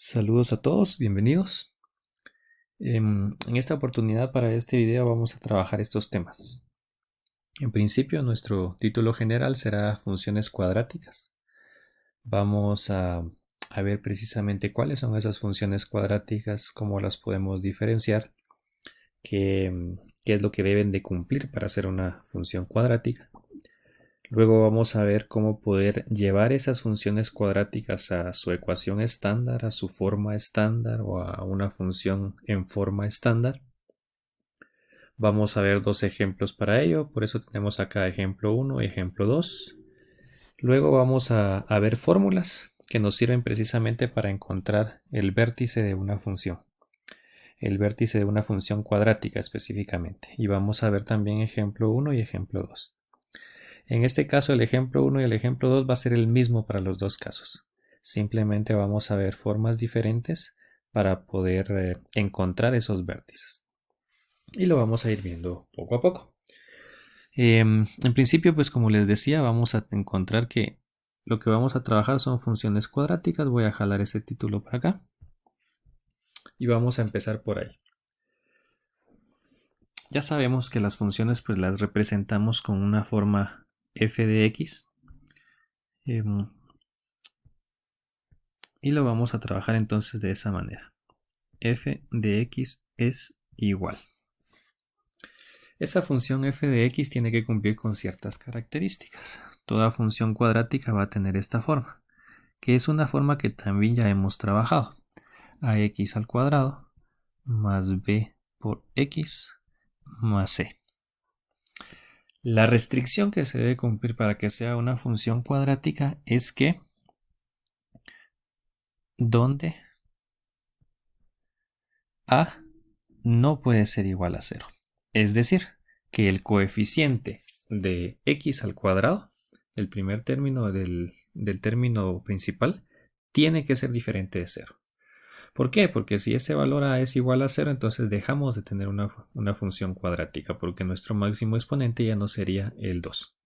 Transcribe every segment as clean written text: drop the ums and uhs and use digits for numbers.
Saludos a todos, bienvenidos. En esta oportunidad para este video vamos a trabajar estos temas. En principio nuestro título general será funciones cuadráticas. Vamos a ver precisamente cuáles son esas funciones cuadráticas, cómo las podemos diferenciar, qué es lo que deben de cumplir para ser una función cuadrática. Luego vamos a ver cómo poder llevar esas funciones cuadráticas a su ecuación estándar, a su forma estándar o a una función en forma estándar. Vamos a ver dos ejemplos para ello, por eso tenemos acá ejemplo 1 y ejemplo 2. Luego vamos a ver fórmulas que nos sirven precisamente para encontrar el vértice de una función. El vértice de una función cuadrática específicamente. Y vamos a ver también ejemplo 1 y ejemplo 2. En este caso el ejemplo 1 y el ejemplo 2 va a ser el mismo para los dos casos. Simplemente vamos a ver formas diferentes para poder encontrar esos vértices. Y lo vamos a ir viendo poco a poco. En principio, pues como les decía, vamos a encontrar que lo que vamos a trabajar son funciones cuadráticas. Voy a jalar ese título para acá. Y vamos a empezar por ahí. Ya sabemos que las funciones pues las representamos con una forma f de x. Y lo vamos a trabajar entonces de esa manera. F de x es igual. Esa función f de x tiene que cumplir con ciertas características. Toda función cuadrática va a tener esta forma, que es una forma que también ya hemos trabajado. Ax al cuadrado más b por x más c. La restricción que se debe cumplir para que sea una función cuadrática es que donde a no puede ser igual a 0. Es decir, que el coeficiente de x al cuadrado, el primer término del término principal, tiene que ser diferente de 0. ¿Por qué? Porque si ese valor a es igual a 0, entonces dejamos de tener una función cuadrática, porque nuestro máximo exponente ya no sería el 2.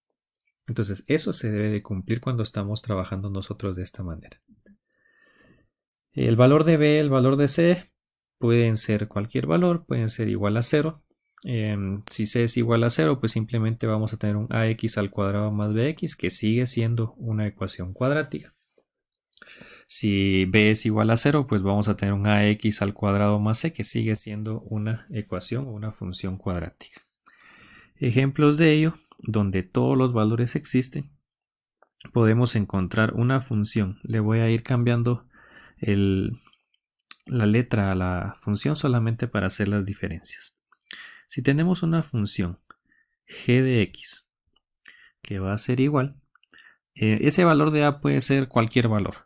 Entonces eso se debe de cumplir cuando estamos trabajando nosotros de esta manera. El valor de b, el valor de c, pueden ser cualquier valor, pueden ser igual a 0. Si c es igual a 0, pues simplemente vamos a tener un ax al cuadrado más bx, que sigue siendo una ecuación cuadrática. Si b es igual a 0, pues vamos a tener un ax al cuadrado más c, que sigue siendo una ecuación o una función cuadrática. Ejemplos de ello, donde todos los valores existen, podemos encontrar una función. Le voy a ir cambiando la letra a la función solamente para hacer las diferencias. Si tenemos una función g de x que va a ser igual, ese valor de a puede ser cualquier valor.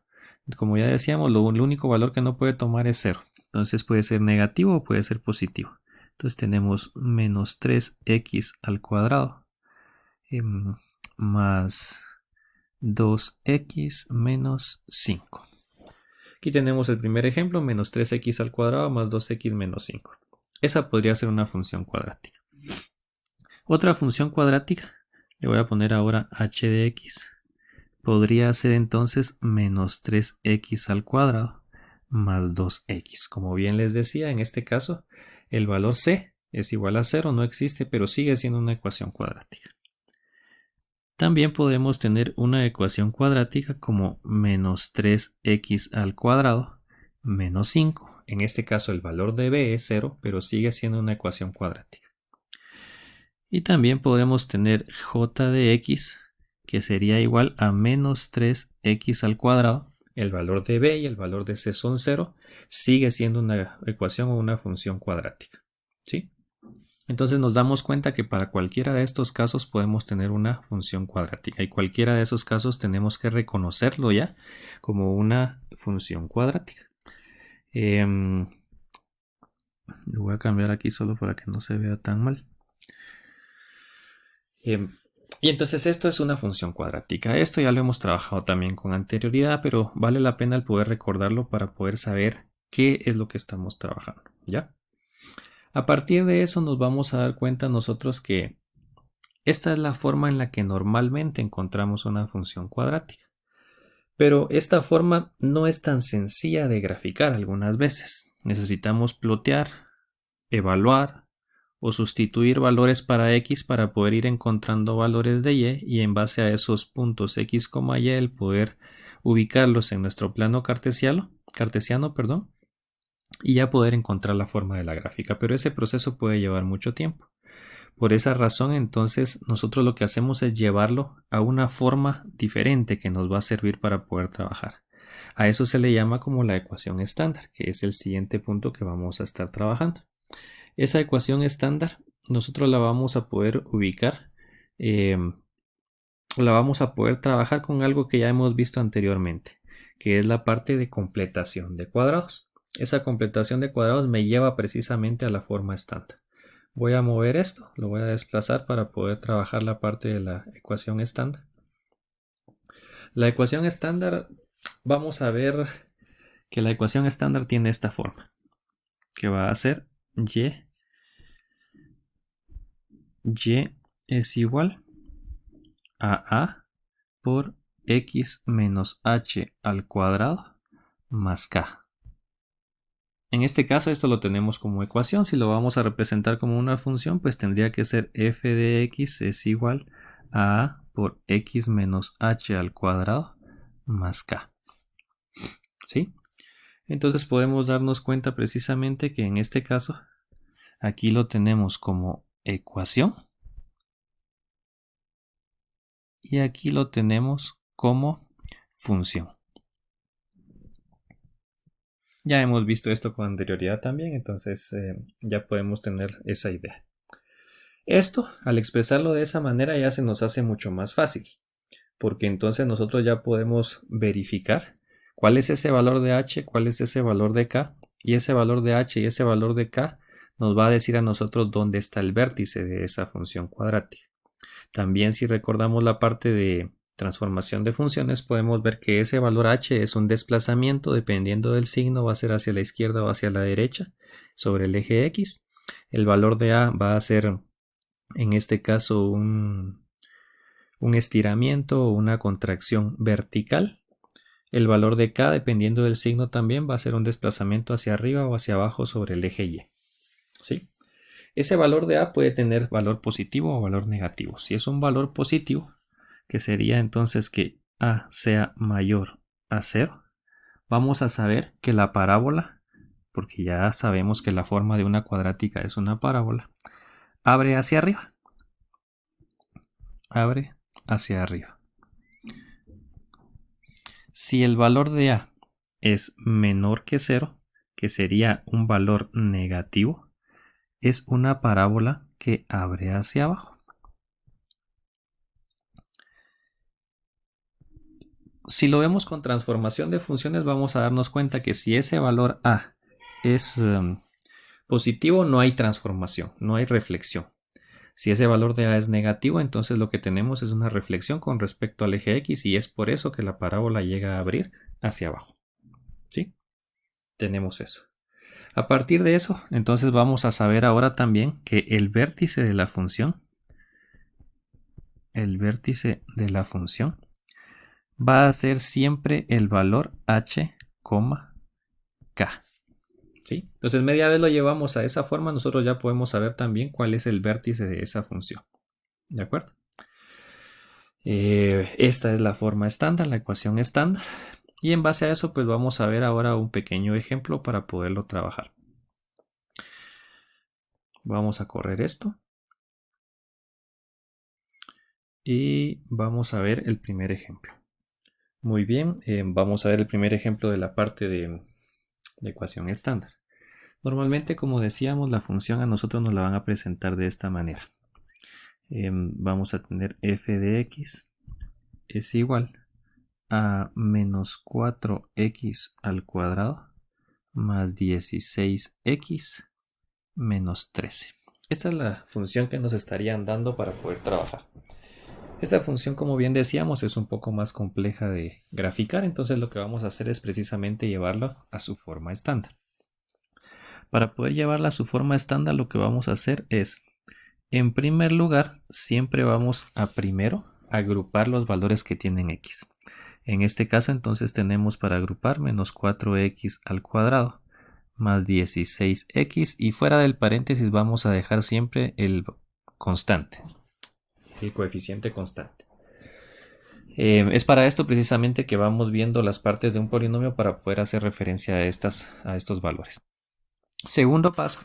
Como ya decíamos, el único valor que no puede tomar es 0. Entonces puede ser negativo o puede ser positivo. Entonces tenemos menos 3x al cuadrado más 2x menos 5. Aquí tenemos el primer ejemplo, menos 3x al cuadrado más 2x menos 5. Esa podría ser una función cuadrática. Otra función cuadrática, le voy a poner ahora h de x. Podría ser entonces menos 3x al cuadrado más 2x. Como bien les decía, en este caso el valor c es igual a 0, no existe, pero sigue siendo una ecuación cuadrática. También podemos tener una ecuación cuadrática como menos 3x al cuadrado menos 5. En este caso el valor de b es 0, pero sigue siendo una ecuación cuadrática. Y también podemos tener j de x, que sería igual a menos 3x al cuadrado. El valor de b y el valor de c son 0. Sigue siendo una ecuación o una función cuadrática. ¿Sí? Entonces nos damos cuenta que para cualquiera de estos casos podemos tener una función cuadrática, y cualquiera de esos casos tenemos que reconocerlo ya como una función cuadrática. Lo voy a cambiar aquí solo para que no se vea tan mal. Y entonces esto es una función cuadrática. Esto ya lo hemos trabajado también con anterioridad, pero vale la pena el poder recordarlo para poder saber qué es lo que estamos trabajando, ¿ya? A partir de eso nos vamos a dar cuenta nosotros que esta es la forma en la que normalmente encontramos una función cuadrática. Pero esta forma no es tan sencilla de graficar algunas veces. Necesitamos plotear, evaluar o sustituir valores para x para poder ir encontrando valores de y en base a esos puntos x, y el poder ubicarlos en nuestro plano cartesiano, y ya poder encontrar la forma de la gráfica. Pero ese proceso puede llevar mucho tiempo. Por esa razón, entonces, nosotros lo que hacemos es llevarlo a una forma diferente que nos va a servir para poder trabajar. A eso se le llama como la ecuación estándar, que es el siguiente punto que vamos a estar trabajando. Esa ecuación estándar nosotros la vamos a poder ubicar, la vamos a poder trabajar con algo que ya hemos visto anteriormente, que es la parte de completación de cuadrados. Esa completación de cuadrados me lleva precisamente a la forma estándar. Voy a mover esto, lo voy a desplazar para poder trabajar la parte de la ecuación estándar. La ecuación estándar, vamos a ver que la ecuación estándar tiene esta forma, que va a ser y es igual a A por x menos h al cuadrado más k. En este caso esto lo tenemos como ecuación. Si lo vamos a representar como una función, pues tendría que ser f de x es igual a A por x menos h al cuadrado más k. ¿Sí? Entonces podemos darnos cuenta precisamente que en este caso aquí lo tenemos como ecuación y aquí lo tenemos como función. Ya hemos visto esto con anterioridad también, entonces ya podemos tener esa idea. Esto, al expresarlo de esa manera, ya se nos hace mucho más fácil, porque entonces nosotros ya podemos verificar cuál es ese valor de h, cuál es ese valor de k, y ese valor de h y ese valor de k nos va a decir a nosotros dónde está el vértice de esa función cuadrática. También, si recordamos la parte de transformación de funciones, podemos ver que ese valor h es un desplazamiento, dependiendo del signo, va a ser hacia la izquierda o hacia la derecha sobre el eje x. El valor de a va a ser, en este caso, un estiramiento o una contracción vertical. El valor de k, dependiendo del signo, también va a ser un desplazamiento hacia arriba o hacia abajo sobre el eje y. ¿Sí? Ese valor de a puede tener valor positivo o valor negativo. Si es un valor positivo, que sería entonces que a sea mayor a 0, vamos a saber que la parábola, porque ya sabemos que la forma de una cuadrática es una parábola, abre hacia arriba. Abre hacia arriba. Si el valor de a es menor que 0, que sería un valor negativo, es una parábola que abre hacia abajo. Si lo vemos con transformación de funciones, vamos a darnos cuenta que si ese valor a es positivo, no hay transformación, no hay reflexión. Si ese valor de a es negativo, entonces lo que tenemos es una reflexión con respecto al eje x y es por eso que la parábola llega a abrir hacia abajo. ¿Sí? Tenemos eso. A partir de eso, entonces vamos a saber ahora también que el vértice de la función, va a ser siempre el valor h, k. ¿Sí? Entonces media vez lo llevamos a esa forma, nosotros ya podemos saber también cuál es el vértice de esa función. ¿De acuerdo? Esta es la forma estándar, la ecuación estándar. Y en base a eso, pues vamos a ver ahora un pequeño ejemplo para poderlo trabajar. Vamos a correr esto. Y vamos a ver el primer ejemplo. Muy bien, vamos a ver el primer ejemplo de la parte de ecuación estándar. Normalmente, como decíamos, la función a nosotros nos la van a presentar de esta manera. Vamos a tener f de x es igual a menos 4x al cuadrado más 16x menos 13. Esta es la función que nos estarían dando para poder trabajar. Esta función, como bien decíamos, es un poco más compleja de graficar, entonces lo que vamos a hacer es precisamente llevarlo a su forma estándar. Para poder llevarla a su forma estándar, lo que vamos a hacer es, en primer lugar, siempre vamos a primero agrupar los valores que tienen x. En este caso entonces tenemos para agrupar menos 4x al cuadrado más 16x y fuera del paréntesis vamos a dejar siempre el constante, el coeficiente constante. Es para esto precisamente que vamos viendo las partes de un polinomio para poder hacer referencia a estos valores. Segundo paso,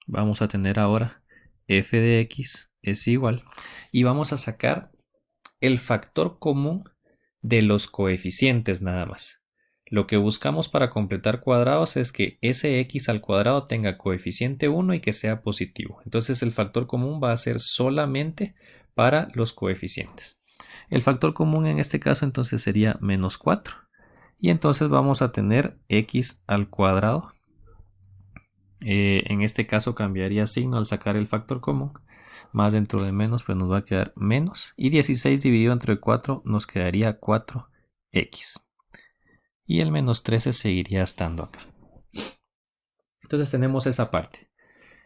vamos a tener ahora f de x es igual y vamos a sacar el factor común de los coeficientes nada más. Lo que buscamos para completar cuadrados es que ese x al cuadrado tenga coeficiente 1 y que sea positivo. Entonces el factor común va a ser solamente para los coeficientes. El factor común en este caso entonces sería menos 4. Y entonces vamos a tener x al cuadrado. En este caso cambiaría signo al sacar el factor común. Más dentro de menos pues nos va a quedar menos. Y 16 dividido entre 4 nos quedaría 4x. Y el menos 13 seguiría estando acá. Entonces tenemos esa parte.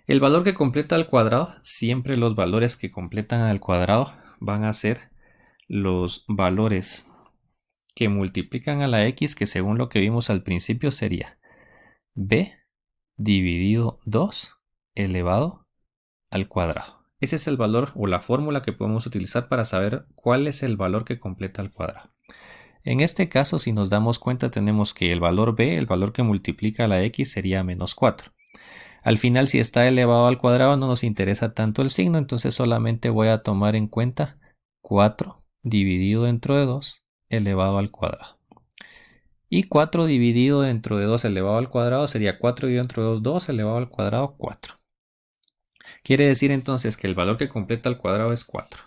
El valor que completa al cuadrado, siempre los valores que completan al cuadrado van a ser los valores que multiplican a la x, que según lo que vimos al principio sería b dividido 2 elevado al cuadrado. Ese es el valor o la fórmula que podemos utilizar para saber cuál es el valor que completa al cuadrado. En este caso, si nos damos cuenta, tenemos que el valor b, el valor que multiplica a la x, sería menos 4. Al final, si está elevado al cuadrado, no nos interesa tanto el signo, entonces solamente voy a tomar en cuenta 4 dividido dentro de 2 elevado al cuadrado. Y 4 dividido dentro de 2 elevado al cuadrado sería 4 dividido dentro de 2, 2 elevado al cuadrado, 4. Quiere decir entonces que el valor que completa al cuadrado es 4.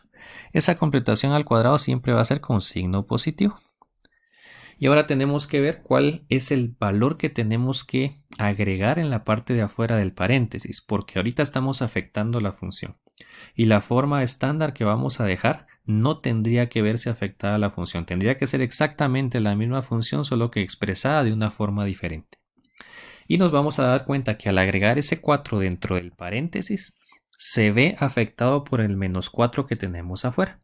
Esa completación al cuadrado siempre va a ser con signo positivo. Y ahora tenemos que ver cuál es el valor que tenemos que agregar en la parte de afuera del paréntesis, porque ahorita estamos afectando la función. Y la forma estándar que vamos a dejar no tendría que verse afectada la función. Tendría que ser exactamente la misma función, solo que expresada de una forma diferente. Y nos vamos a dar cuenta que al agregar ese 4 dentro del paréntesis, se ve afectado por el menos 4 que tenemos afuera.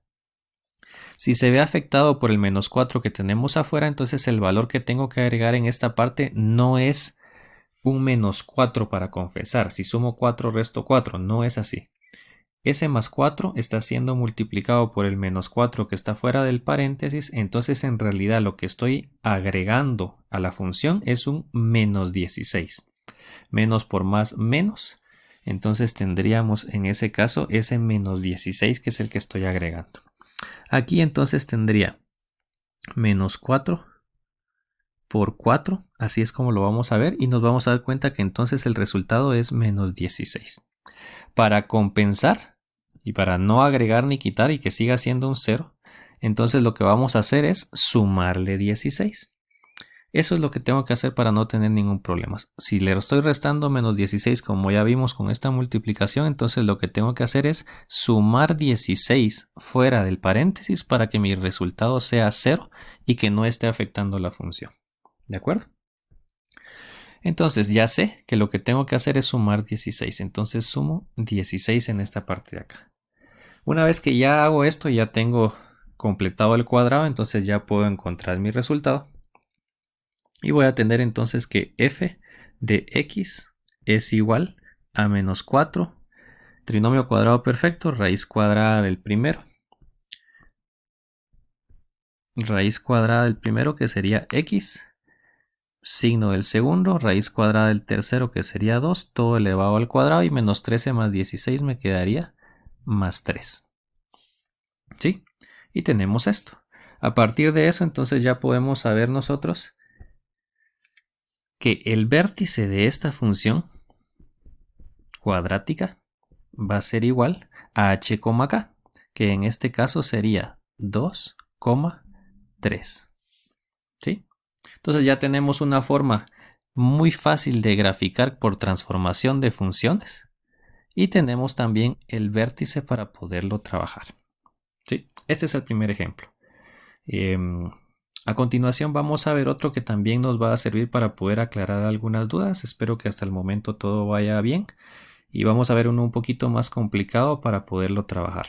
Si se ve afectado por el menos 4 que tenemos afuera, entonces el valor que tengo que agregar en esta parte no es un menos 4 para confesar. Si sumo 4 resto 4, no es así. Ese más 4 está siendo multiplicado por el menos 4 que está fuera del paréntesis, entonces en realidad lo que estoy agregando a la función es un menos 16. Menos por más menos, entonces tendríamos en ese caso ese menos 16 que es el que estoy agregando. Aquí entonces tendría menos 4 por 4, así es como lo vamos a ver y nos vamos a dar cuenta que entonces el resultado es menos 16. Para compensar y para no agregar ni quitar y que siga siendo un 0, entonces lo que vamos a hacer es sumarle 16. Eso es lo que tengo que hacer para no tener ningún problema. Si le estoy restando menos 16 como ya vimos con esta multiplicación, entonces lo que tengo que hacer es sumar 16 fuera del paréntesis para que mi resultado sea 0 y que no esté afectando la función. ¿De acuerdo? Entonces ya sé que lo que tengo que hacer es sumar 16. Entonces sumo 16 en esta parte de acá. Una vez que ya hago esto, ya tengo completado el cuadrado, entonces ya puedo encontrar mi resultado. Y voy a tener entonces que f de x es igual a menos 4, trinomio cuadrado perfecto, raíz cuadrada del primero. Raíz cuadrada del primero que sería x, signo del segundo, raíz cuadrada del tercero que sería 2, todo elevado al cuadrado y menos 13 más 16 me quedaría más 3. ¿Sí? Y tenemos esto. A partir de eso entonces ya podemos saber nosotros que el vértice de esta función cuadrática va a ser igual a h, k, que en este caso sería 2,3. ¿Sí? Entonces ya tenemos una forma muy fácil de graficar por transformación de funciones y tenemos también el vértice para poderlo trabajar. ¿Sí? Este es el primer ejemplo. A continuación vamos a ver otro que también nos va a servir para poder aclarar algunas dudas. Espero que hasta el momento todo vaya bien. Y vamos a ver uno un poquito más complicado para poderlo trabajar.